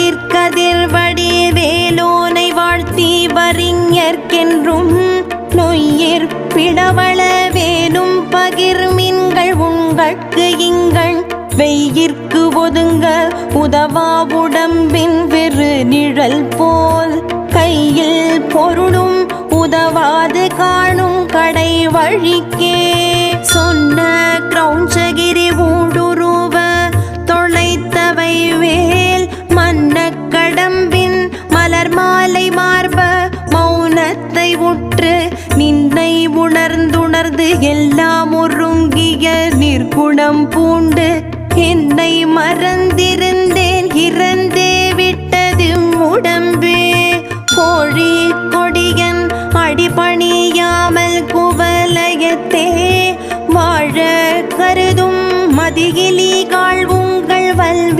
வையிற்கதிர்வடி வேலோனை வாழ்த்தி வறிஞர்க்கென்றும் நொய்யிற் பிடவள வேலும் பகிர்மின்கள் உங்கட்கு இங்கள் வெய்யிற்கு ஒதுங்க உதவா உடம்பின் வெறு நிழல் போல் கையில் பொருளும் உதவாது காணும் கடை வழிக்கே சொன்ன கிரௌஞ்சகிரி ஊடுருவ தொலைத்தவை வேல் மன்ன கடம்பின் மலர் மாலை மார்ப மௌனத்தை உற்று நின்னை உணர்ந்துணர்ந்து எல்லாம் ஒருங்கிய நிற்குணம் பூண்டு என்னை மறந்தே